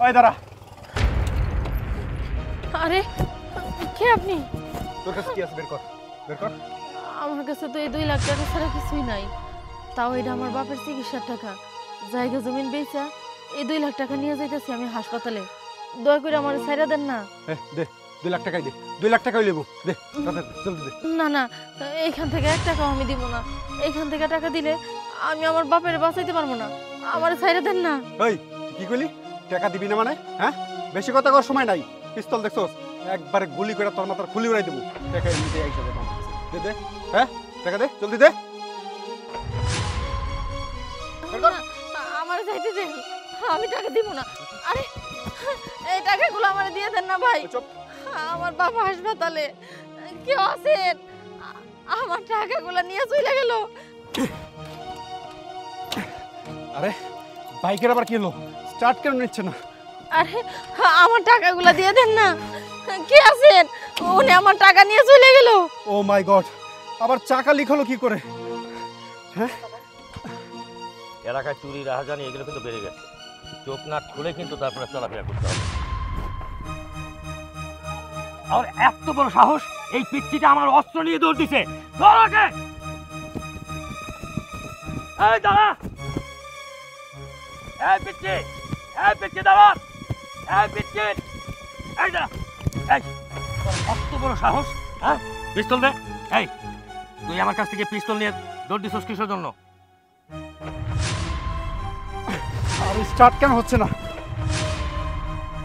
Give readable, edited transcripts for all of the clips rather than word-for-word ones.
ওই দাঁড়া। আরে কে আপনি? তোর কাছে কি আছে বের কর, বের কর। আমার কাছে তো এই 2 লাখ টাকা ছাড়া কিছুই নাই। তাও এটা আমার বাপের চিকিৎসার টাকা। জায়গা জমিন বেচা এই 2 লাখ টাকা নিয়ে যাইতেছি আমি হাসপাতালে। দয়া করে আমার ছাইরা দেন না। দে 2 লাখ টাকাই দে, 2 লাখ টাকাই লেবো দে, জলদি দে। না না, এইখান থেকে 1 টাকাও আমি দিব না। এইখান থেকে টাকা দিলে আমি আমার বাপের বাঁচাইতে পারবো না। আমার ছাইরা দেন না। ওই কি কইলি? টাকা দিবি না মানে? হ্যাঁ, বেশি কথা কর সময় নাই। পিস্তল দেখছস? একবারে গুলি করে তোর মাথার খুলি উড়াই দেবো। টাকা এমনিতে আইসা দে, দে দে। হ্যাঁ, টাকা দে, জলদি দে। আমার চাইতে দেন, আমি টাকা দিব না। আরে এই টাকাগুলো আমার দিয়ে দেন না ভাই। আমার বাবা হাসপাতালে, কেউ আছেন? আমার টাকাগুলো নিয়ে চলে গেল। আরে বাইকের আবার কি হলো? স্টার্ট কেন নিচ্ছে না? আরে আমার টাকাগুলো দিয়ে দেন না। কে আছেন? উনি আমার টাকা নিয়ে চলে গেল। ও মাই গড, আবার চাকা লিক হলো কি করে? হ্যাঁ, এলাকায় চুরি রাহাজানি এগুলো কিন্তু বেড়ে গেছে। চোখ নাক খুলে কিন্তু তারপরে চলাফেরা করতে হবে। আর এত বড় সাহস, এই পিচ্চিটা আমার অস্ত্র নিয়ে দৌড় দিছে। ধর ওকে! এই দাঁড়া! এই পিচ্চি! এই পিচ্চি দাঁড়া! এই পিচ্চি! এই দাঁড়া! এই এত বড় সাহস, হ্যাঁ? পিস্তল দে! এই তুই আমার কাছ থেকে পিস্তল নিয়ে দৌড় দিছিস কিসের জন্য? আর স্টার্ট কেন হচ্ছে না?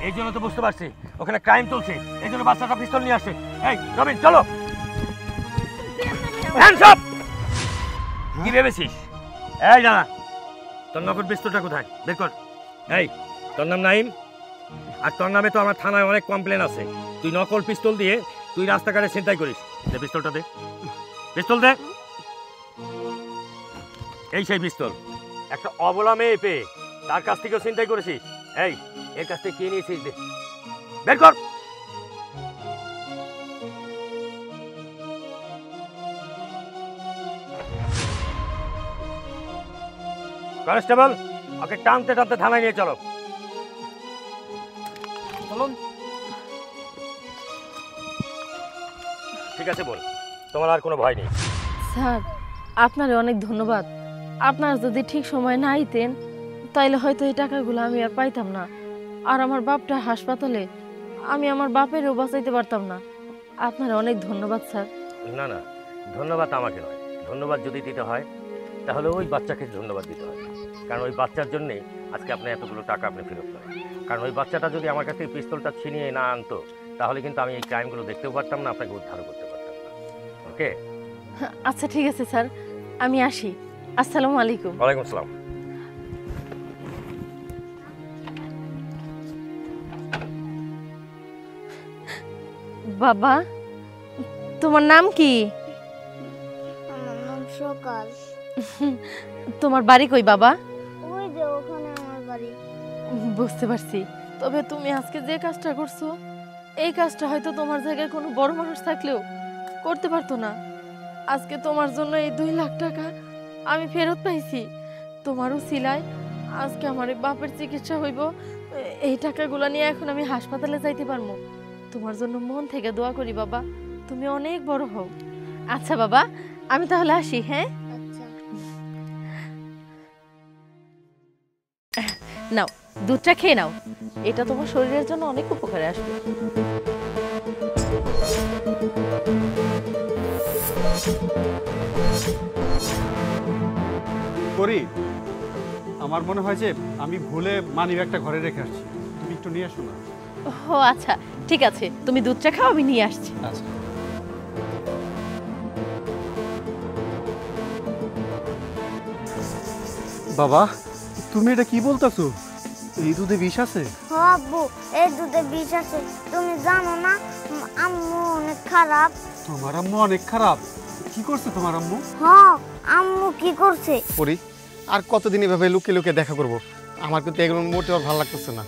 এই জন্য তো বুঝতে পারছি ওখানে ক্রাইম চলছে, এই জন্য বাচ্চাটা পিস্তল নিয়ে আসছে। এই রবিন চলো, হ্যান্ডস আপ! কি ভেবেছিস? এই জানা তোর নকল পিস্তলটা কোথায়? বের কর। এই তোর নাম নাইম, আর তোর নামে তো আমার থানায় অনেক কমপ্লেন আছে। তুই নকল পিস্তল দিয়ে তুই রাস্তাঘাটে ছিনতাই করিস। দে পিস্তলটা দে, পিস্তল দে। এই সেই পিস্তল একটা অবলা মেয়ে পেয়ে তার কাছ থেকেও ছিনতাই করেছিস। এই এর কাছ থেকে কে নিয়েছিস? দে, বের কর। কনস্টেবল, ওকে টানতে টানতে থানায় নিয়ে চলো। চলুন। ঠিক আছে বল, তোমার আর কোনো ভয় নেই। স্যার, আপনার অনেক ধন্যবাদ। আপনার যদি ঠিক সময় না আইতেন তাইলে হয়তো এই টাকাগুলো আমি আর পাইতাম না। আর আমার বাপটা হাসপাতালে, আমি আমার বাপেরও বাঁচাইতে পারতাম না। আপনার অনেক ধন্যবাদ স্যার। না না, ধন্যবাদ আমাকে নয়। ধন্যবাদ যদি দিতে হয় তাহলে ওই বাচ্চাকে ধন্যবাদ দিতে হয়। কারণ ওই বাচ্চার জন্যে আজকে আপনি এতগুলো টাকা আপনি ফেরত পান। কারণ ওই বাচ্চাটা যদি আমার কাছ থেকে পিস্তলটা ছিনিয়ে না আনতো তাহলে কিন্তু আমি এই ক্রাইমগুলো দেখতেও পারতাম না, আপনাকে উদ্ধার করতে পারতাম না। ওকে? আচ্ছা ঠিক আছে স্যার, আমি আসি। আসসালামু আলাইকুম। ওয়ালাইকুম আসসালাম। বাবা, তোমার নাম কি? আমার নাম সকাল। তোমার বাড়ি কই বাবা? ওই যে ওখানে আমার বাড়ি। বুঝতে পারছি। তবে তুমি আজকে যে কাজটা করছো, এই কাজটা হয়তো তোমার জায়গায় কোনো বড় মানুষ থাকলেও করতে পারতো না। আজকে তোমার জন্য এই 2 লাখ টাকা আমি ফেরত পাইছি। তোমারও সিলাই আজকে আমার বাপের চিকিৎসা হইব। এই টাকাগুলো নিয়ে এখন আমি হাসপাতালে যাইতে পারবো। তোমার জন্য মন থেকে দোয়া করি বাবা, তুমি অনেক বড় হও। আচ্ছা বাবা, আমি তাহলে আসি। হ্যাঁ, আচ্ছা। নাও দুধটা খেয়ে নাও, এটা তোমার শরীরের জন্য অনেক উপকারে আসবে। করি, আমার মনে হয় যে আমি ভুলে মানিব্যাগটা ঘরে রেখে আসছি। তুমি একটু নিয়ে আসো না। ও আচ্ছা ঠিক আছে, তুমি দুধটা খাও, আমি নিয়ে আসছি। আচ্ছা। বাবা, তুমি এটা কি বলতেছো? এই দুধে বিষ আছে? হ্যাঁ আব্বু, এই দুধে বিষ আছে। তুমি জানো না আম্মু অনেক খারাপ। তোমার আম্মু অনেক খারাপ? কি করছে তোমার আম্মু? হ্যাঁ, আম্মু কি করছে? পরি, আর কতদিন এভাবে লুকিয়ে লুকিয়ে দেখা করব? আমার কিন্তু এগুলো মোটেও ভালো লাগতেছে না।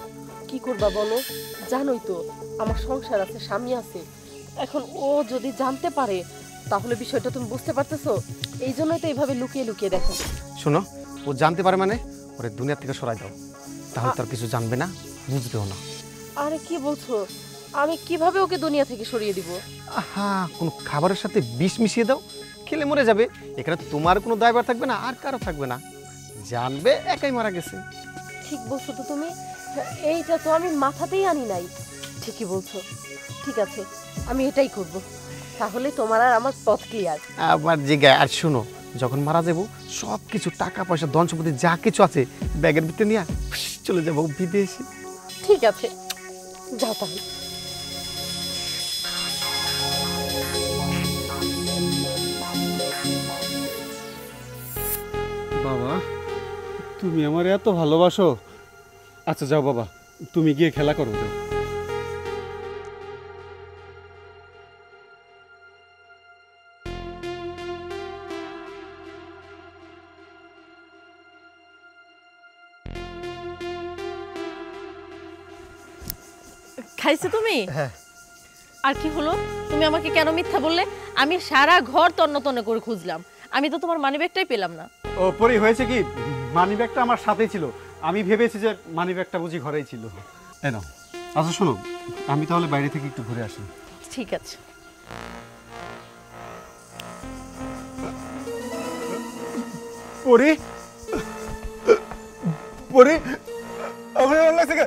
কি করবা বলো? জানোই তো আমার সংসার আছে, স্বামী আছে। এখন ও যদি জানতে পারে তাহলে বিষয়টা তুমি বুঝতে পারতেছো। এই জন্যই তো এইভাবে লুকিয়ে লুকিয়ে দেখো। শোনো, ও জানতে পারে মানে ওরে দুনিয়া থেকে সরাই দাও, তাহলে তার কিছু জানবে না, বুঝবেও না। আরে কি বলছো? আমি কিভাবে ওকে দুনিয়া থেকে সরিয়ে দিব? আহা, কোনো খাবারের সাথে বিষ মিশিয়ে দাও, খেলে মরে যাবে। এখানে তো তোমার কোনো দায়ভার থাকবে না, আর কারো থাকবে না, জানবে একাই মারা গেছে। ঠিক বলছো তো তুমি, এইটা তো আমি মাথাতেই আনি নাই। ঠিকই বলছো, ঠিক আছে আমি এটাই করব, তাহলে তোমার আর আমার পথ ক্লিয়ার। আবার জিগায়, আর শোনো, যখন মারা যাবো সব কিছু টাকা পয়সা ধন সম্পত্তি যা কিছু আছে ব্যাগের ভিতরে নিয়ে চলে যাবো বিদেশে। ঠিক আছে, যাও তাহলে। বাবা, তুমি আমার এত ভালোবাসো। আচ্ছা যাও বাবা, তুমি গিয়ে খেলা করো যাও। খাইছো তুমি? হ্যাঁ। আর কি হলো? তুমি আমাকে কেন মিথ্যা বললে? আমি সারা ঘর তন্ন তন্ন করে খুঁজলাম, আমি তো তোমার মানিব্যাগটাই পেলাম না। ও পরি, হয়েছে কি, মানি ব্যাগটা আমার সাথেই ছিল। আমি ভেবেছি যে মানি ব্যাগটা বুঝি ঘরেই ছিল। এই নাও। আচ্ছা শোনো, আমি তাহলে বাইরে থেকে একটু ঘুরে আসি। ঠিক আছে। পরি, পরি, আমার ভালো লাগছে।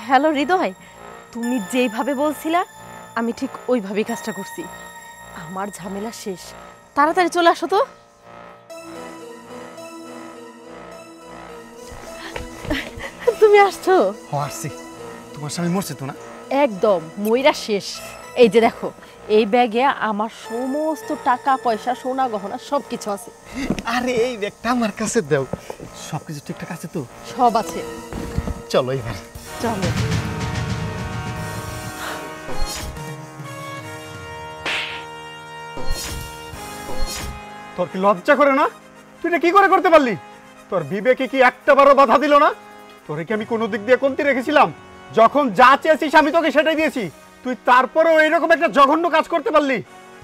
হ্যালো হৃদয়, তুমি যেইভাবে বলছিলা আমি ঠিক ওইভাবেই কাজটা করছি। আমার ঝামেলা শেষ, তাড়াতাড়ি চলে আসো তো। তুমি আসছো? আসছি। তোমার স্বামী মরছে তো না? একদম ময়রা শেষ। এই যে দেখো, এই ব্যাগে আমার সমস্ত টাকা পয়সা সোনা গহনা সব কিছু আছে। আরে এই ব্যাগটা আমার কাছে দাও, সবকিছু ঠিকঠাক আছে তো? সব আছে। চলো এবার। চলো। তোর কি লজ্জা করে না? তুই এটা কি করে করতে পারলি? তোর বিবেকে কি একটা বারও বাধা দিল না? তোরে কি আমি কোনো দিক দিয়ে কমতি রেখেছিলাম? যখন যা চেয়েছিস আমি তোকে সেটাই দিয়েছি, তুই তারপরেও এইরকম একটা জঘন্য কাজ করতে পারলি?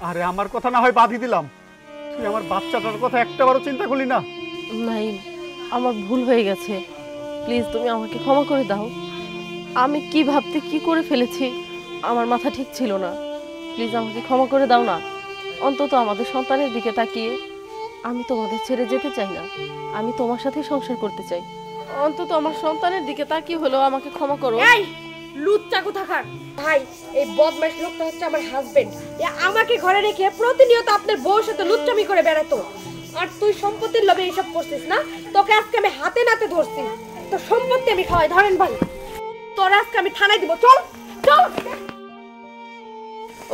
আরে আমার কথা না হয় বাধি দিলাম, তুই আমার বাচ্চাটার কথা একটা বারও চিন্তা করলি না? নাই, আমার ভুল হয়ে গেছে, প্লিজ তুমি আমাকে ক্ষমা করে দাও। আমি কি ভাবতে কি করে ফেলেছি, আমার মাথা ঠিক ছিল না। প্লিজ আমাকে ক্ষমা করে দাও না। অন্তত আমাদের সন্তানের দিকে তাকিয়ে, আমি তোমাদের ছেড়ে যেতে চাই না, আমি তোমার সাথে সংসার করতে চাই। অন্তত আমার সন্তানের দিকে তাকিয়ে হলেও আমাকে ক্ষমা করো। এই লুচ্চা কোথাকার ভাই, এই বদমাইশ লোকটা হচ্ছে আমার হাজবেন্ড। এ আমাকে ঘরে রেখে প্রতিনিয়ত আপনার বউর সাথে লুচ্চামি করে বেড়াতো। আর তুই সম্পত্তির লোভে এইসব করছিস না? তোকে আজকে আমি হাতে নাতে ধরছি, তো সম্পত্তি আমি খাওয়াই। ধরেন ভাই, তোর আজকে আমি থানায় দিব। চল চল।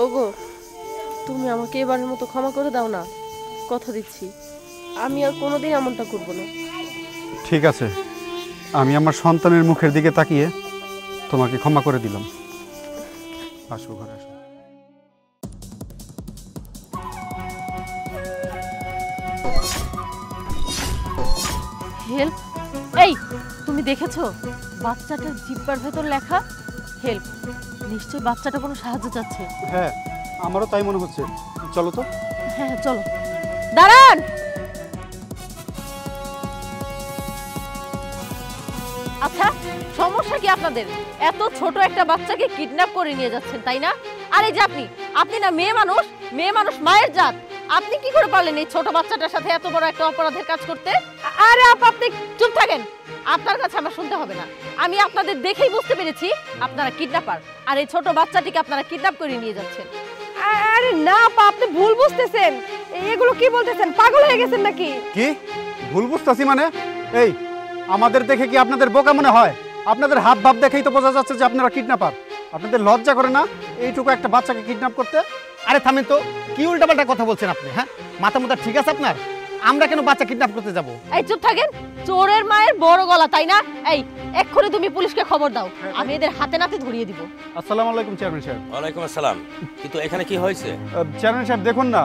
ওগো, তুমি আমাকে এবারের মতো ক্ষমা করে দাও না, কথা দিচ্ছি আমি আর কোনোদিন এমনটা করব না। ঠিক আছে, আমি আমার সন্তানের মুখের দিকে তাকিয়ে তোমাকে ক্ষমা করে দিলাম। আসো ঘরে আসো। হেল্প। এই তুমি দেখেছো বাচ্চাটার জিব্বার ভেতর লেখা হেল্প? নিশ্চয়ই বাচ্চাটা কোনো সাহায্য চাচ্ছে। হ্যাঁ, আমারও তাই মনে হচ্ছে। চলো তো। হ্যাঁ চলো। দাঁড়ান। আচ্ছা, সমস্যা কি আপনাদের? এত ছোট একটা বাচ্চাকে কিডন্যাপ করে নিয়ে যাচ্ছেন, তাই না? আর এই যে আপনি না মেয়ে মানুষ মায়ের জাত, আপনি কি করে পারলেন এই ছোট বাচ্চাটার সাথে এত বড় একটা অপরাধের কাজ করতে? আরে আপনি চুপ থাকেন, আপনার কাছে আমার শুনতে হবে না। আমি আপনাদের দেখেই বুঝতে পেরেছি আপনারা কিডন্যাপার, আর এই ছোট বাচ্চাটিকে আপনারা কিডন্যাপ করে নিয়ে যাচ্ছেন। আরে না আপা, আপনি ভুল বুঝতেছেন। এগুলো কি বলতেছেন? পাগল হয়ে গেছেন নাকি? কি ভুল বুঝতেছি মানে? এই আমাদের দেখে কি আপনাদের বোকা মনে হয়? আপনাদের হাব ভাব দেখেই তো বোঝা যাচ্ছে যে আপনারা কিডন্যাপার। আপনাদের লজ্জা করে না এইটুকু একটা বাচ্চাকে কিডন্যাপ করতে? আরে থামেন তো, কি উল্টাপাল্টা কথা বলছেন আপনি? হ্যাঁ, মাথা মুথা ঠিক আছে আপনার? আমরা কেন বাচ্চা কিডন্যাপ করতে যাব? এই চুপ থাকেন, চোরের মায়ের বড় গলা, তাই না? এই এক্ষুনি তুমি পুলিশকে খবর দাও, আমি এদের হাতে নাতে ধরিয়ে দিব। আসসালামু আলাইকুম চেয়ারম্যান সাহেব। ওয়ালাইকুম আসসালাম। কিন্তু এখানে কি হয়েছে? চেয়ারম্যান সাহেব দেখুন না,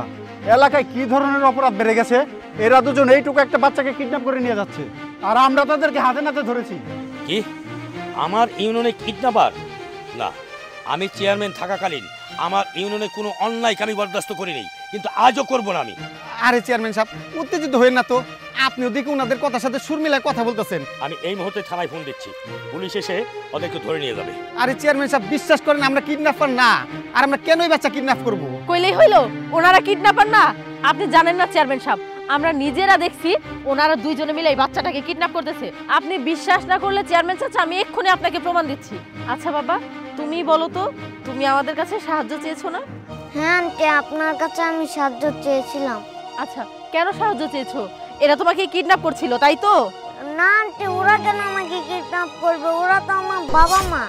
এলাকায় কি ধরনের অপরাধ বেড়ে গেছে। এরা দুজন এইটুকু একটা বাচ্চাকে কিডন্যাপ করে নিয়ে যাচ্ছে, আর আমরা তাদেরকে হাতে নাতে ধরেছি। কি আমার ইউনিয়নে কিডন্যাপার? না, আমি চেয়ারম্যান থাকাকালীন আমার ইউনিয়নে কোনো অন্যায় আমি বরদাস্ত করিনি, কিন্তু আজও করব না আমি। আরে চেয়ারম্যান সাহেব, উত্তেজিত হয়েন না তো। আপনি ওদিকে ওনাদের কথার সাথে সুর মিলায় কথা বলতেছেন। আমি এই মুহূর্তে থানায় ফোন দিচ্ছি, পুলিশ এসে ওদেরকে ধরে নিয়ে যাবে। আরে চেয়ারম্যান সাহেব, বিশ্বাস করেন আমরা কিডন্যাপার না। আর আমরা কেনই বাচ্চা কিডন্যাপ করব? কইলেই হইলো ওনারা কিডন্যাপার না? আপনি জানেন না চেয়ারম্যান সাহেব, আমরা নিজেরা দেখছি ওনারা দুইজনে মিলে এই বাচ্চাটাকে কিডন্যাপ করতেছে। আপনি বিশ্বাস না করলে চেয়ারম্যান চাচা, আমি এক্ষুনি আপনাকে প্রমাণ দিচ্ছি। আচ্ছা বাবা, তুমি বলো তো, তুমি আমাদের কাছে সাহায্য চেয়েছো না? হ্যাঁ আন্টি, আপনার কাছে আমি সাহায্য চেয়েছিলাম। আচ্ছা, কেন সাহায্য চেয়েছো? এরা তোমাকে কিডন্যাপ করছিল, তাই তো? না আন্টি, ওরা কেন আমাকে কিডন্যাপ করবে? ওরা তো আমার বাবা মা।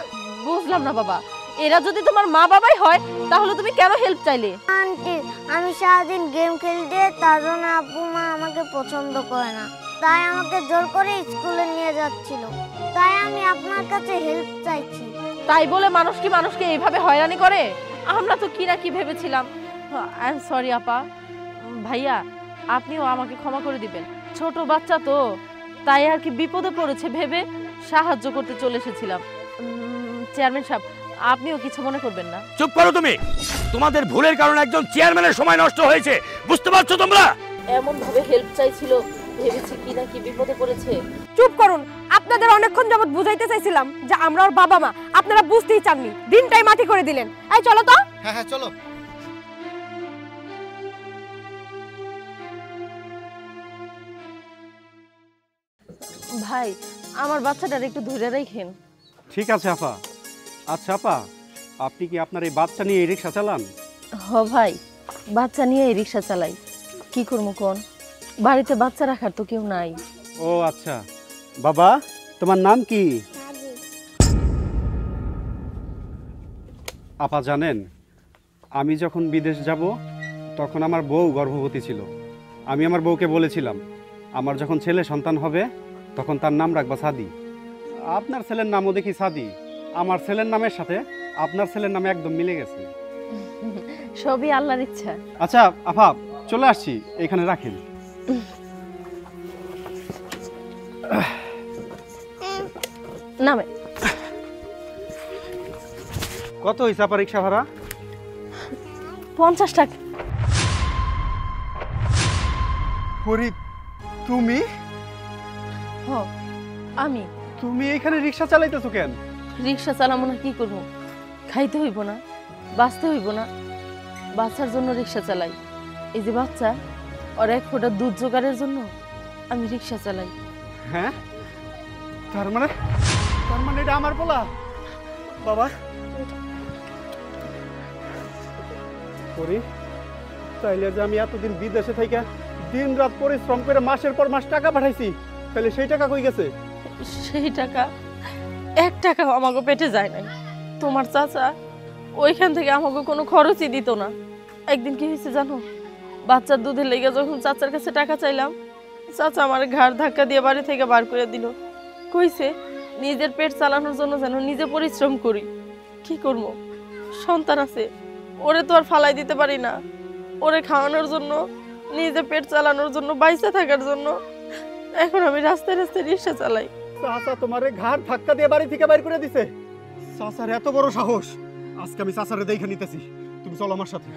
বুঝলাম না বাবা, এরা যদি তোমার মা বাবাই হয় তাহলে তুমি কেন হেল্প চাইলে? আন্টি, আমি সারাদিন গেম খেলতে, তার জন্য আব্বু মা আমাকে পছন্দ করে না, তাই আমাকে জোর করে স্কুলে নিয়ে যাচ্ছিল, তাই আমি আপনার কাছে হেল্প চাইছি। তাই বলে মানুষ কি মানুষকে এইভাবে হয়রানি করে? আমরা তো কি না কি ভেবেছিলাম। আই এম সরি আপা। ভাইয়া, আপনিও আমাকে ক্ষমা করে দিবেন। ছোট বাচ্চা তো, তাই আর কি বিপদে পড়েছে ভেবে সাহায্য করতে চলে এসেছিলাম। চেয়ারম্যান সাহেব, আপনিও কিছু মনে করবেন না। চুপ করো তুমি। তোমাদের ভুলের কারণে একজন চেয়ারম্যানের সময় নষ্ট হয়েছে, বুঝতে পারছো তোমরা? এমন ভাবে হেল্প চাইছিল, ভেবেছি কি না কি বিপদে পড়েছে। চুপ করুন। আপনাদের অনেকক্ষণ যাবত বুঝাইতে চাইছিলাম যে আমরা ওর বাবা মা, আপনারা বুঝতেই চাননি, দিনটাই মাটি করে দিলেন। এই চলো তো। হ্যাঁ হ্যাঁ, চলো। ভাই, আমার বাচ্চাটার একটু ধরে রাখেন। ঠিক আছে আপা। আচ্ছা আপা, আপনি কি আপনার এই বাচ্চা নিয়ে এই রিক্সা চালান? হ ভাই, বাচ্চা নিয়ে এই রিক্সা চালাই। কি করবো কোন, বাড়িতে বাচ্চা রাখার তো কেউ নাই। ও আচ্ছা। বাবা, তোমার নাম কি? আপা জানেন, আমি যখন বিদেশ যাব তখন আমার বউ গর্ভবতী ছিল। আমি আমার বউকে বলেছিলাম আমার যখন ছেলে সন্তান হবে তখন তার নাম রাখবা সাদি। আপনার ছেলের নামও দেখি সাদি। আমার ছেলের নামের সাথে আপনার ছেলের নামে একদম মিলে গেছে। সবই আল্লাহর ইচ্ছা। আচ্ছা আপা, চলে আসছি, এখানে রাখেন। নামে। কত হয়েছে আপা রিক্সা ভাড়া? 50 টাকা। ফরিদ, তুমি? হ, আমি। তুমি এখানে রিক্সা চালাইতেছো কেন? রিক্সা চালাবো না কি করবো? খাইতে হইব না, বাঁচতে হইব না, বাচ্চার জন্য রিক্সা চালাই। এই যে বাচ্চা, ওর এক ফোঁটা দুধ জোগাড়ের জন্য আমি রিক্সা চালাই। হ্যাঁ, তার মানে এটা আমার বলা? বাবা, করি তাইলে যে আমি এতদিন বিদেশে থেকে দিন রাত পরিশ্রম করে মাসের পর মাস টাকা পাঠাইছি, তাহলে সেই টাকা কই গেছে? সেই টাকা 1 টাকাও আমাকে পেটে যায় নাই। তোমার চাচা ওইখান থেকে আমাকে কোনো খরচই দিত না। একদিন কি হয়েছে জানো? বাচ্চার দুধের লেগে যখন চাচার কাছে টাকা চাইলাম, চাচা আমার ঘাড় ধাক্কা দিয়ে বাড়ি থেকে বার করে দিল। কইছে নিজের পেট চালানোর জন্য যেন নিজে পরিশ্রম করি। কি করবো, সন্তান আছে, ওরে তো আর ফালাই দিতে পারি না। ওরে খাওয়ানোর জন্য, নিজে পেট চালানোর জন্য, বাইসে থাকার জন্য এখন আমি রাস্তায় রাস্তায় রিক্সা চালাই। চাচা তোমারে ঘাড় ধাক্কা দিয়ে বাড়ি থেকে বাইর করে দিছে? চাচার এত বড় সাহস! আজকে আমি চাচারে দেখে নিতেছি। তুমি চলো আমার সাথে।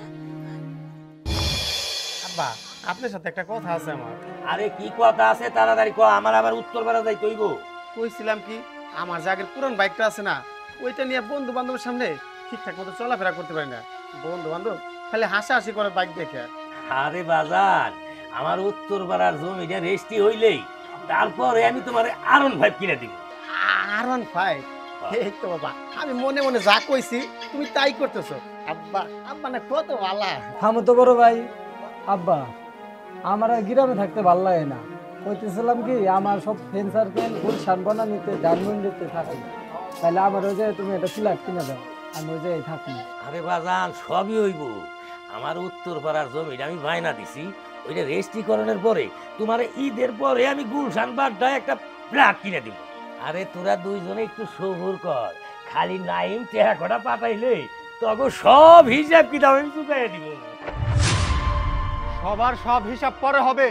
আব্বা, আপনার সাথে একটা কথা আছে আমার। আরে কি কথা আছে, তাড়াতাড়ি কো, আমার আবার উত্তর বেলা যাই তৈব। কইছিলাম কি, আমার যে আগের পুরান বাইকটা আছে না, ওইটা নিয়ে বন্ধু বান্ধবের সামনে ঠিকঠাক মতো চলাফেরা করতে পারি না। বন্ধু বান্ধব খালি হাসাহাসি করে বাইক দেখে। আরে বাজার, আমার উত্তর পাড়ার জমিটা রেস্টি হইলেই তারপরে আমি তোমার R15 কিনে দিব। R15? এই তো বাবা, আমি মনে মনে যা কইছি তুমি তাই করতেছো। আব্বা, আব্বা না কত ভালা। থামো তো বড় ভাই। আব্বা, আমার আর গ্রামে থাকতে ভাল লাগে না। কইতেছিলাম কি, আমার সব ফ্রেন্ড সার্কেল গুলশান বনানীতে, ধানমন্ডিতে থাকে। তাহলে আমার ওই যে তুমি একটা ফ্ল্যাট কিনে দাও, আমি ওই যে থাকি। আরে বাজান, সবই হইব। আমার উত্তর পাড়ার জমিটা আমি বায়না দিছি, ওইটা রেজিস্ট্রিকরণের পরে তোমার ঈদের পরে আমি গুলশান বাড্ডায় একটা ফ্ল্যাট কিনে দিব। আরে তোরা দুইজনে একটু সবুর কর, খালি নাইম টেহা কটা পাঠাইলে তখন সব হিসাব কিতাব আমি চুকাইয়া দিব। সবার সব হিসাব পরে হবে,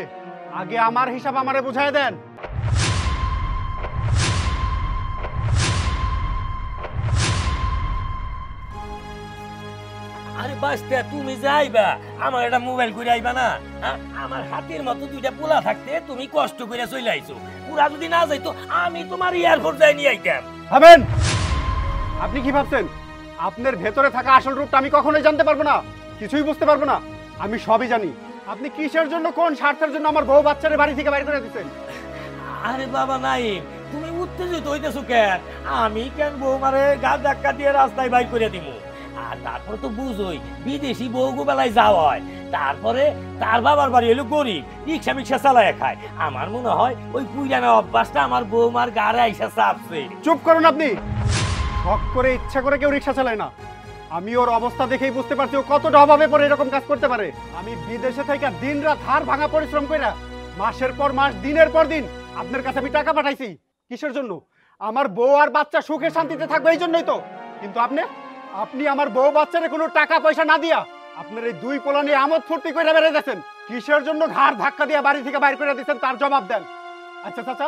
আগে আমার হিসাব আমারে বুঝাই দেন। আরে বাস্তে তুমি যাইবা আমার একটা মোবাইল করে আইবা না হ্যাঁ? আমার হাতের মতো দুইটা পোলা থাকতে তুমি কষ্ট করে চলে আইছো পুরা যদি না যাইতো আমি তোমার এয়ারপোর্ট যাই নিয়ে আইতাম। ভাবেন আপনি কি ভাবছেন আপনার ভেতরে থাকা আসল রূপটা আমি কখনোই জানতে পারবো না, কিছুই বুঝতে পারবো না? আমি সবই জানি। আপনি কিসের জন্য কোন স্বার্থের জন্য আমার বউ বাচ্চারে বাড়ি থেকে বাইরে করে দিচ্ছেন? আরে বাবা নাইম তুমি উত্তেজিত হইতেছো কেন? আমি কেন বৌমারে গা ধাক্কা দিয়ে রাস্তায় বাইর করে দিব? আর তারপরে তো বুঝোই বিদেশি বউ বেলায় যাওয়া হয়, তারপরে তার বাবার বাড়ি হলো গরিব, রিক্সা মিক্সা চালায় খায়। আমার মনে হয় ওই পুরানো অভ্যাসটা আমার বৌমার গাড়ে আইসা চাপছে। চুপ করুন আপনি। শখ করে ইচ্ছা করে কেউ রিক্সা চালায় না। আমি ওর অবস্থা দেখেই বুঝতে পারছি ও কতটা অভাবে পড়ে এরকম কাজ করতে পারে। আমি বিদেশে থেকে দিন রাত হাড় ভাঙা পরিশ্রম করে মাসের পর মাস দিনের পর দিন আপনার কাছে আমি টাকা পাঠাইছি। কিসের জন্য? আমার বউ আর বাচ্চা সুখে শান্তিতে থাকবে এই জন্যই তো। কিন্তু আপনি আমার বউ বাচ্চারে কোনো টাকা পয়সা না দিয়া আপনার এই দুই পোলা নিয়ে আমোদ ফুর্তি করে বেড়ে যাচ্ছেন। কিসের জন্য ঘাড় ধাক্কা দিয়ে বাড়ি থেকে বাইর করে দিচ্ছেন তার জবাব দেন। আচ্ছা চাচা,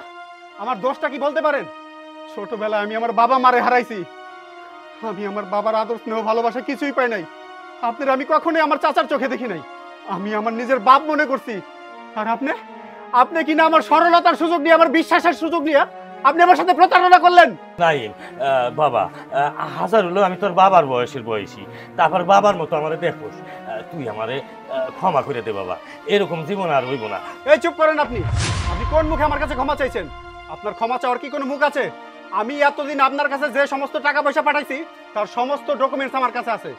আমার দোষটা কি বলতে পারেন? ছোটবেলায় আমি আমার বাবা মারে হারাইছি। আমি আমার বাবার আদর স্নেহ ভালোবাসা কিছুই পাই নাই। আপনার আমি কখনোই আমার চাচার চোখে দেখি নাই। আমি আমার নিজের বাপ মনে করছি। আর আপনি কিনা আমার সরলতার সুযোগ নিয়ে, আমার বিশ্বাসের সুযোগ নিয়ে আপনি আমার সাথে প্রতারণা করলেন। নাইম বাবা, হাজার হলো আমি তোর বাবার বয়সী, তারপর বাবার মতো আমারে দেখোস, তুই আমারে ক্ষমা করে দে বাবা, এরকম জীবন আর হইব না। এই চুপ করেন আপনি। আপনি কোন মুখে আমার কাছে ক্ষমা চাইছেন? আপনার ক্ষমা চাওয়ার কি কোনো মুখ আছে? আমি এতদিন আপনার কাছে যে সমস্ত টাকা পয়সা পাঠাইছি তার সমস্ত ডকুমেন্টস আমার কাছে আছে।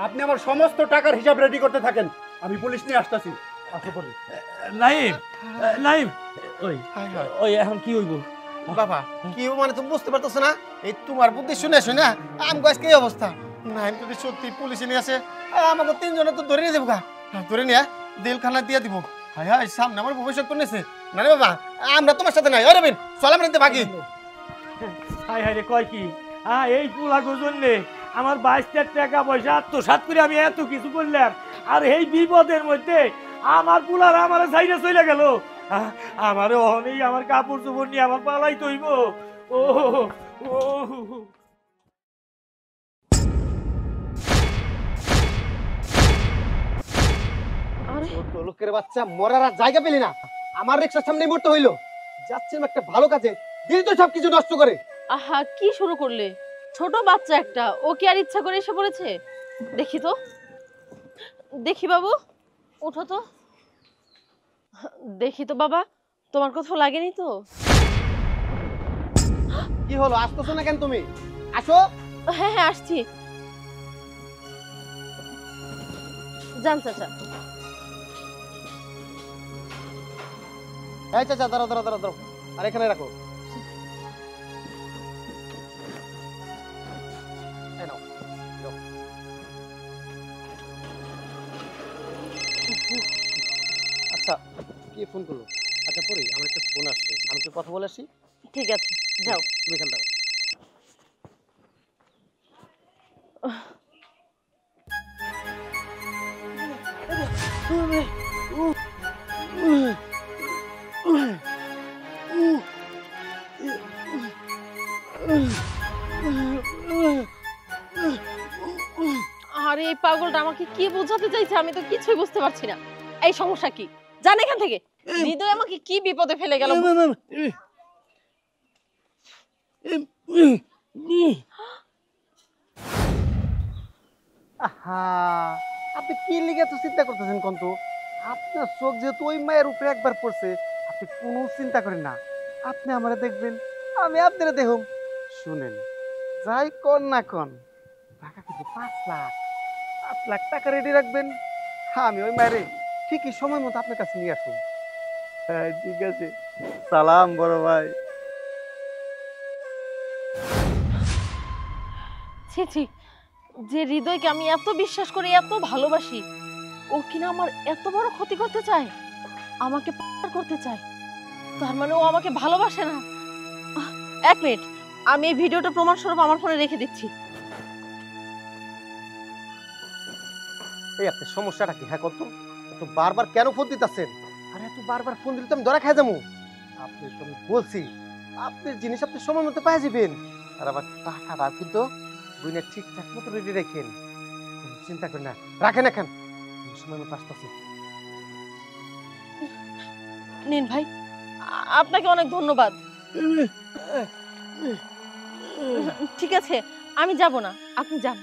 আপনি আমার সমস্ত টাকার হিসাব রেডি করতে থাকেন, আমি পুলিশ নিয়ে আসতেছি। নাইম ওই এখন কি হইব? বাবা কি মানে তুমি বুঝতে পারতেছো না? এই তোমার বুদ্ধি শুনে শুনে আমি আজকে এই অবস্থা। না যদি সত্যি পুলিশে নিয়ে আসে আমাকে তিনজনে তো ধরে নিয়ে দেবো গা, ধরে নিয়ে জেলখানা দিয়ে দিব। হাই হাই সামনে আমার ভবিষ্যৎ তো নেছে না রে বাবা, আমরা তোমার সাথে নাই। আরে বিন চল আমরা নিতে ভাগি। হাই হাই রে কয় কি এই পোলা গোজন্যে আমার 22 টাকা পয়সা আত্মসাৎ করে আমি এত কিছু করলাম, আর এই বিপদের মধ্যে আমার পোলার আমার সাইডে চলে গেল। আমারে অনেক আমার কাপড় চোপড় নিয়ে আমার পালাই তৈব। ও ও লোকের বাচ্চা মরার আর জায়গা পেলি না, আমার রিক্সার সামনে মরতে হইলো। যাচ্ছিলাম একটা ভালো কাজে, দিদি তো সবকিছু নষ্ট করে। আহা কি শুরু করলে? ছোট বাচ্চা একটা, ও কি আর ইচ্ছা করে এসে পড়েছে? দেখি বাবু, ওঠো তো দেখি তো বাবা, তোমার কোথাও লাগেনি তো? কি হলো, আসতেছো না কেন তুমি? আসো। হ্যাঁ হ্যাঁ আসছি। যান চাচা। এই চাচা দাঁড়াও দাঁড়াও দাঁড়াও দাঁড়াও, আর এখানে রাখো। এই নাও, নাও। আচ্ছা কে ফোন করলো? আচ্ছা পরি আমার একটা ফোন আসছে, আমি একটু কথা বলে আসি। ঠিক আছে যাও। তুমি এখানে দাঁড়াও। আরে এই পাগলটা আমাকে কি বোঝাতে চাইছে আমি তো কিছুই বুঝতে পারছি না। এই সমস্যা কি? জান এখান থেকে। হৃদয় আমাকে কি বিপদে ফেলে গেল। আহা, আপনি কি লিগে তো চিন্তা করতেছেন কোন? তো আপনার চোখ যেহেতু ওই মায়ের উপরে একবার পড়ছে, আপনি কোনো চিন্তা করেন না। আপনি আমারে দেখবেন, আমি আপনারা দেখুন। শুনেন, যাই কন না কন, টাকা কিন্তু 5 লাখ টাকা রেডি রাখবেন। আমি ওই মায়ের ঠিকই সময় মতো আপনার কাছে নিয়ে আসুন। হ্যাঁ ঠিক আছে, সালাম বড় ভাই। ছি ছি, যে হৃদয়কে আমি এত বিশ্বাস করি, এত ভালোবাসি, ও কিনা আমার এত বড় ক্ষতি করতে চায়, আমাকে পার করতে চায়। তার মানে ও আমাকে ভালোবাসে না। এক মিনিট, আমি এই ভিডিওটা প্রমাণস্বরূপ আমার ফোনে রেখে দিচ্ছি। এই আপনার সমস্যাটা কি? হ্যাঁ কত এত বারবার কেন ফোন দিতেছেন? আরে এত বারবার ফোন দিলে তো আমি ধরা খাই যাবো। আপনি তো আমি বলছি আপনার জিনিস আপনি সময় মতো পাই যাবেন। আর আবার টাকাটা কিন্তু বুঝে ঠিকঠাক মতো রেডি রাখেন। চিন্তা করেন না, রাখেন এখন, সময় মতো আসতেছি। নিন ভাই, আপনাকে অনেক ধন্যবাদ। ঠিক আছে, আমি যাব না, আপনি যান।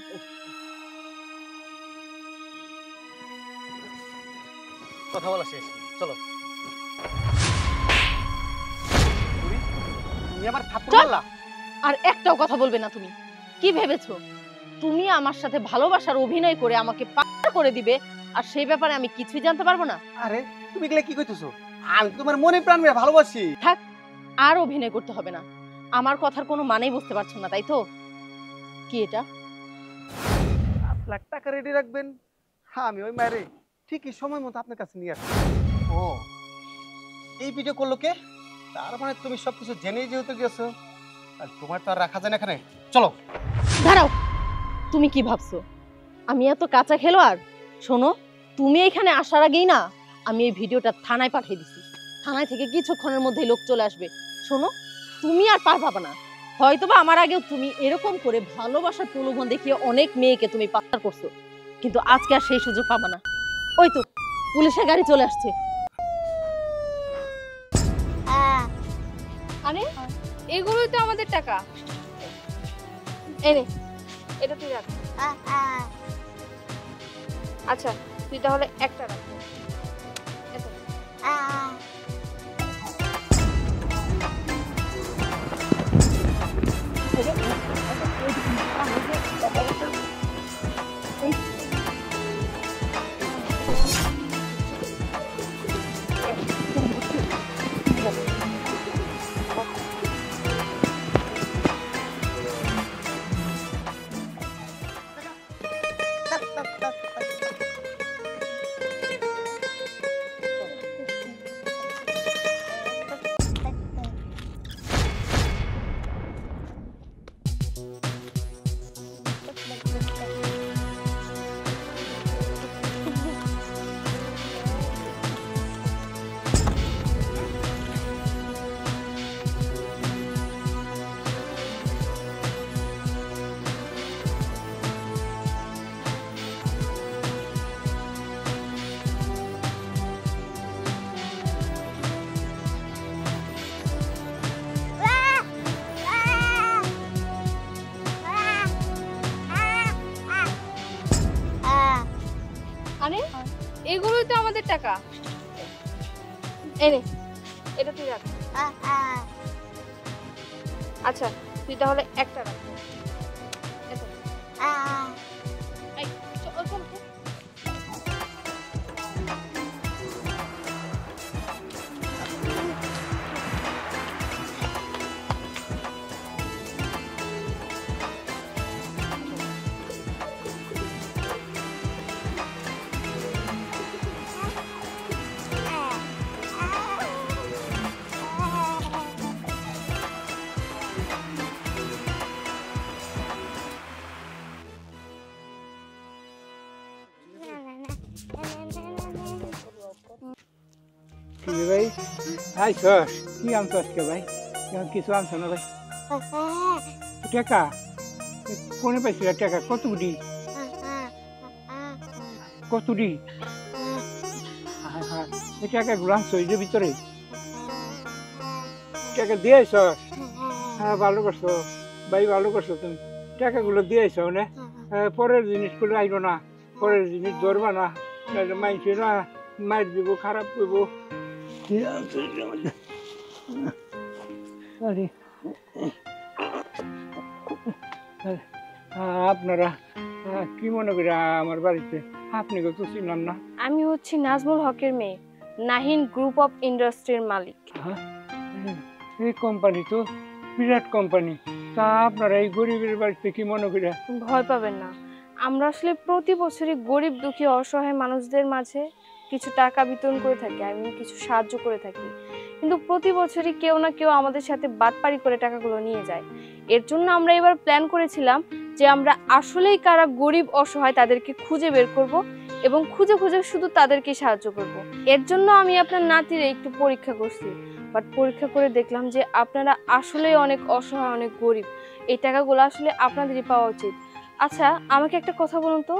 কথা বলা শেষ, চলো। তুমি আমার থাপ্পড় চল। মারলা? আর একটাও কথা বলবে না তুমি। কি ভেবেছো তুমি আমার সাথে ভালোবাসার অভিনয় করে আমাকে পার করে দিবে, আর সেই ব্যাপারে আমি কিছুই জানতে পারবো না? আরে তুমি এগুলা কি কইতেছো? আমি তোমার মনে প্রাণ মেরে ভালোবাসি। থাক, আর অভিনয় করতে হবে না। আমার কথার কোনো মানেই বুঝতে পারছো না, তাই তো? কি এটা? 7 লাখ টাকা রেডি রাখবেন, হ্যাঁ আমি ওই মায়েরে ঠিকই সময় মতো আপনার কাছে নিয়ে আসবো। ও, এই ভিডিও করলো কে? তার মানে তুমি সবকিছু জেনেই যেহেতু গেছো, আর তোমার তো আর রাখা যায় না এখানে। চলো। দাঁড়াও, তুমি কি ভাবছো আমি এত কাঁচা খেলোয়াড়? শোনো, তুমি এখানে আসার আগেই না আমি এই ভিডিওটা থানায় পাঠিয়ে দিছি। থানায় থেকে কিছুক্ষণের মধ্যেই লোক চলে আসবে। শোনো, তুমি আর পার পাবা না। হয়তোবা আমার আগেও তুমি এরকম করে ভালোবাসার প্রলোভন দেখিয়ে অনেক মেয়েকে তুমি পাচার করছো, কিন্তু আজকে আর সেই সুযোগ পাবা না। ওই তো পুলিশের গাড়ি চলে আসছে। আরে এগুলোই তো আমাদের টাকা। এনে এটা তুই রাখ। আচ্ছা, তুই তাহলে একটা রাখ। এতো। আরে এগুলোই তো আমাদের টাকা। এনে এটা তুই রাখ। আচ্ছা, তুই তাহলে একটা রাখ। এতো। এই, চল, চল, চল। কি ভাই আইসস? কি আনছস কে ভাই? কিছু আনছ না ভাই? টাকা কোনে পাইছিল? টাকা কতগুলি? কতটি? এই টাকাগুলো আনছ এর ভিতরে? টাকা দিয়ে আইসস? হ্যাঁ, ভালো করছো ভাই, ভালো করছো তুমি। টাকাগুলো দিয়ে আইস না, পরের জিনিসগুলো আইব না, পরের জিনিস ধরবা না, মাইছে না মার দিব, খারাপ করবো। আপনারা কি মনে করি আমার বাড়িতে? আপনি তো ছিলাম না। আমি হচ্ছি নাজমুল হকের মেয়ে, নাহিন গ্রুপ অফ ইন্ডাস্ট্রির মালিক। এই কোম্পানি তো বিরাট কোম্পানি, তা আপনারা এই গরিবের বাড়িতে কি মনে করি? ভয় পাবেন না, আমরা আসলে প্রতি বছরই গরিব দুঃখী অসহায় মানুষদের মাঝে কিছু টাকা বিতরণ করে থাকি, আমি কিছু সাহায্য করে থাকি, কিন্তু প্রতি বছরই কেউ না কেউ আমাদের সাথে বাটপারি করে টাকাগুলো নিয়ে যায়। এর জন্য আমরা এবার প্ল্যান করেছিলাম যে আমরা আসলেই কারা গরিব অসহায় তাদেরকে খুঁজে বের করব এবং খুঁজে খুঁজে শুধু তাদেরকে সাহায্য করব। এর জন্য আমি আপনার নাতির একটু পরীক্ষা করছি, বাট পরীক্ষা করে দেখলাম যে আপনারা আসলেই অনেক অসহায়, অনেক গরিব। এই টাকাগুলো আসলে আপনাদেরই পাওয়া উচিত। আচ্ছা, আমাকে একটা কথা বলুন তো,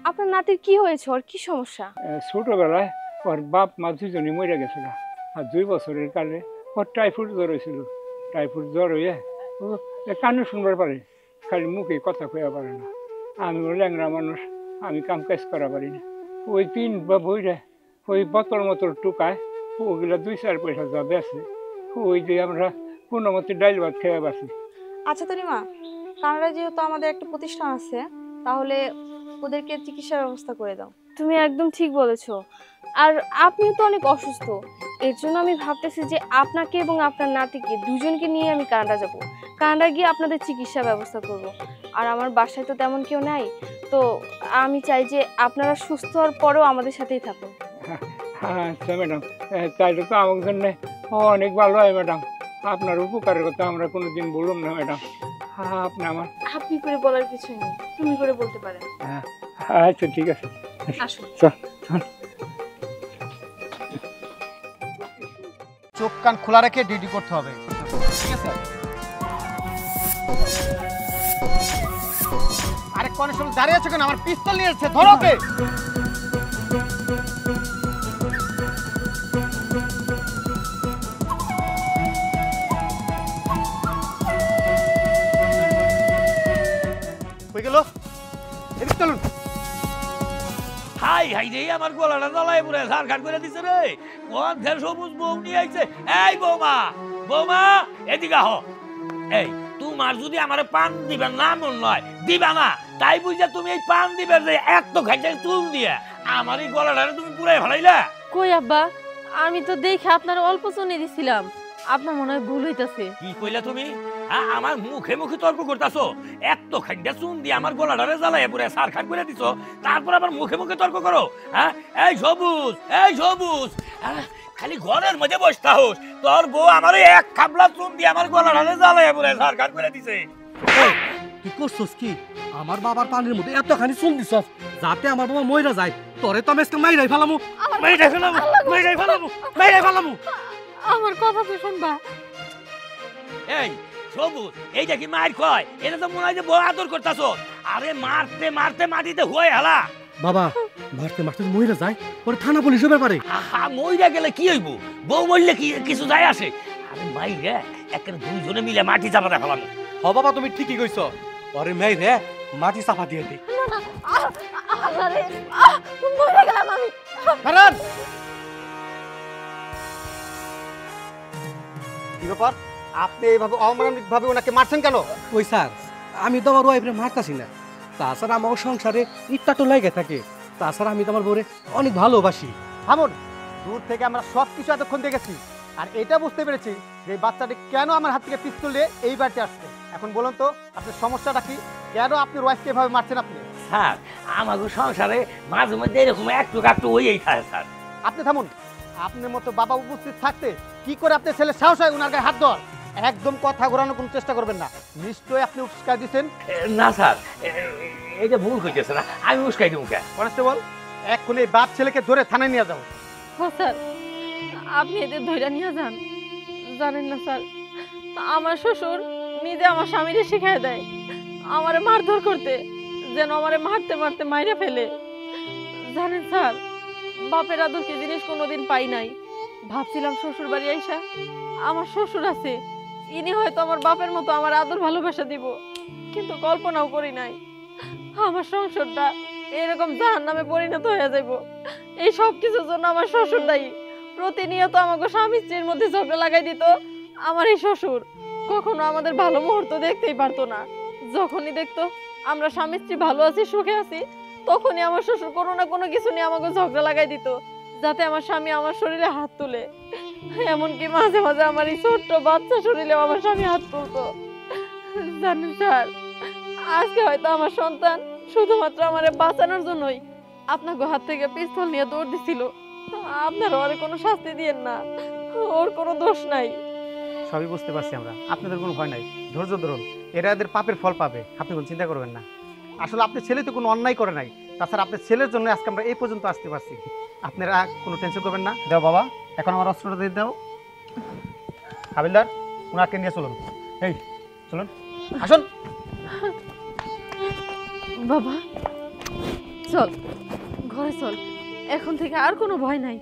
আপনার নাতির কি হয়েছে, ওর কি সমস্যা? ছোটবেলায় ওর বাপ মা দুজনে মরে গেছে না, আর 2 বছরের কালে ওর টাইফয়েড জ্বর হয়েছিল। টাইফয়েড জ্বর হয়ে ও কানে শুনবার পারে, খালি মুখে কথা কইয়া পারে না। আমি ওর ল্যাংরা মানুষ, আমি কাম কাজ করা পারি না। ওই 3 বা বইরে ওই বোতল মতল টুকায় ওগুলা 2-4 পয়সা যা বেছে ওই যে আমরা কোনো মতে ডাইল ভাত খেয়ে বাসি। আচ্ছা তনিমা, কানাডায় যেহেতু আমাদের একটা প্রতিষ্ঠান আছে, তাহলে ওদেরকে চিকিৎসার ব্যবস্থা করে দাও। তুমি একদম ঠিক বলেছো। আর আপনি তো অনেক অসুস্থ, এর জন্য আমি ভাবতেছি যে আপনাকে এবং আপনার নাতিকে দুজনকে নিয়ে আমি কানাডা যাব। কানাডা গিয়ে আপনাদের চিকিৎসা ব্যবস্থা করব। আর আমার বাসায় তো তেমন কেউ নাই, তো আমি চাই যে আপনারা সুস্থ হওয়ার পরেও আমাদের সাথেই থাকুন। আচ্ছা ম্যাডাম, তাইলে তো আমার জন্য অনেক ভালো হয় ম্যাডাম। আপনার উপকারের কথা আমরা কোনোদিন বললাম না ম্যাডাম। আপনি আমার আপনি করে বলার কিছুই নেই, তুমি করে বলতে পারেন। আচ্ছা ঠিক আছে, আসুন। চল চল। চোখ কান খোলা রেখে ডিউটি করতে হবে, ঠিক আছে? আরে কনস্টেবল দাঁড়িয়ে আছো কেন? আমার পিস্তল নিয়ে এসেছে, ধরো ওকে। হয়ে গেল, এদিকে চলুন। হাই হাই রে, আমার গলাটা জ্বালায় পুরো ঝাড়খাড় করে দিছে রে। কোন ফের সবুজ বউ নিয়ে আইছে। এই বৌমা, বৌমা এদিকে আহ। এই তোমার যদি আমার পান দিবেন না মন নয় দিবা না, তাই বুঝে তুমি এই পান দিবে যে এত খাইছে চুল দিয়ে আমার এই গলাটারে তুমি পুরাই ভাড়াইলা। কই আব্বা, আমি তো দেখে আপনার অল্প চুনি দিছিলাম, আপনার মনে হয় ভুল হইতাছে। কি কইলা তুমি? আমার মুখে মুখে তর্ক করতেছো। এত খাইডা চুন দিয়ে আমার গলাটারে জ্বালায় পুরো সার খাট করে দিছো, তারপর আবার মুখে মুখে তর্ক করো। হ্যাঁ এই সবুজ, এই সবুজ, খালি ঘরের মধ্যে বসে থাকোস, তোর বউ আমার এক খাবলা চুন দিয়ে আমার গলাটারে জ্বালায় পুরো সার খাট করে দিছে। তুই করছস কি? আমার বাবার পানির মধ্যে এতখানি চুন দিছস যাতে আমার বাবা মইরা যায়। তোরে তো আমি আজকে মাইরাই ফেলামু, মাইরাই ফেলামু, মাইরাই ফেলামু, মাইরাই ফেলামু। আমার কথা তো শুনবা। এই সবুজ, এইটা কি মার কয়? এটা তো মনে হয় যে বড় আদর করতেছো। আরে মারতে মারতে মাটিতে হয়ে হেলা। বাবা মারতে মারতে মইরা যায়, পরে থানা পুলিশ হবে পারে। আহা, মইরা গেলে কি হইব? বউ মরলে কি কিছু যায় আসে? আরে মাইরে একের দুইজনে মিলে মাটি চাপাতে ফেলাম। হ বাবা, তুমি ঠিকই কইছো। ওরে মেয়ে মাটি চাপা দিয়ে দে। আরে মরে গেলাম আমি। দাঁড়ান। কি ব্যাপার? আপনি এইভাবে অমানবিক ভাবে ওনাকে মারছেন কেন? ওই স্যার, আমি তো আমার ওয়াইফরে মারতাছি না। তাছাড়া আমার সংসারে ইটটা তো লেগে থাকে। তাছাড়া আমি তোমার বউরে অনেক ভালোবাসি। থামুন, দূর থেকে আমরা সব কিছু এতক্ষণ দেখেছি, আর এটা বুঝতে পেরেছি যে এই বাচ্চাটি কেন আমার হাত থেকে পিস্তল নিয়ে এই বাড়িতে আসছে। এখন বলুন তো আপনার সমস্যাটা কি? কেন আপনি ওয়াইফকে এভাবে মারছেন? আপনি স্যার, আমাকে সংসারে মাঝে মধ্যে এরকম একটু একটু হয়েই থাকে স্যার। আপনি থামুন। আপনার মতো বাবা উপস্থিত থাকতে কি করে আপনার ছেলে সাহস হয় ওনার গায়ে হাত দেওয়ার? একদম কথা ঘোরানোর কোনো চেষ্টা করবেন না। নিশ্চয়ই আপনি উস্কাই দিচ্ছেন। না স্যার, এইটা ভুল হইতেছে না, আমি উস্কাই দিব কে? কনস্টেবল, এক্ষুনি এই বাপ ছেলেকে ধরে থানায় নিয়ে যাও। স্যার, আপনি এদের ধইরা নিয়ে যান। জানেন না স্যার, আমার শ্বশুর নিজে আমার স্বামীরে শিখায় দেয় আমারে মারধর করতে, যেন আমারে মারতে মারতে মাইরে ফেলে। জানেন স্যার, বাপের আদর কি জিনিস কোনোদিন পাই নাই। ভাবছিলাম শ্বশুর বাড়ি আইসা আমার শ্বশুর আছে, ইনি হয়তো আমার বাপের মতো আমার আদর ভালোবাসা দিব, কিন্তু কল্পনাও করি নাই আমার সংসারটা এরকম জাহান্নামে পরিণত হয়ে যাইব। এই সব কিছুর জন্য আমার শ্বশুর দায়ী। প্রতিনিয়ত আমাকে স্বামী স্ত্রীর মধ্যে ঝগড়া লাগাই দিত। আমার এই শ্বশুর কখনো আমাদের ভালো মুহূর্ত দেখতেই পারতো না। যখনই দেখতো আমরা স্বামী স্ত্রী ভালো আছি, সুখে আছি, তখনই আমার শ্বশুর কোনো না কোনো কিছু নিয়ে আমাকে ঝগড়া লাগাই দিত, যাতে আমার স্বামী আমার শরীরে হাত তুলে। এমনকি মাঝে মাঝে আমার এই ছোট্ট বাচ্চা শরীরে আমার স্বামী হাত তুলতো। জানেন স্যার, আজকে হয়তো আমার সন্তান শুধুমাত্র আমারে বাঁচানোর জন্যই আপনাকে হাত থেকে পিস্তল নিয়ে দৌড় দিছিল। আপনারা ওর কোনো শাস্তি দিয়েন না, ওর কোনো দোষ নাই। সবই বুঝতে পারছি আমরা, আপনাদের কোনো ভয় নাই, ধৈর্য ধরুন, এরা এদের পাপের ফল পাবে, আপনি কোনো চিন্তা করবেন না। আসলে আপনার ছেলে তো কোনো অন্যায় করে নাই, তাছাড়া আপনার ছেলের জন্য আজকে আমরা এই পর্যন্ত আসতে পারছি। আপনারা কোনো টেনশন করবেন না। দাও বাবা, এখন আমার অস্ত্রটা দিয়ে দাও। হাবিলদার, ওনাকে নিয়ে চলুন। এই চলুন, আসুন। বাবা, চল ঘরে চল, এখন থেকে আর কোনো ভয় নাই।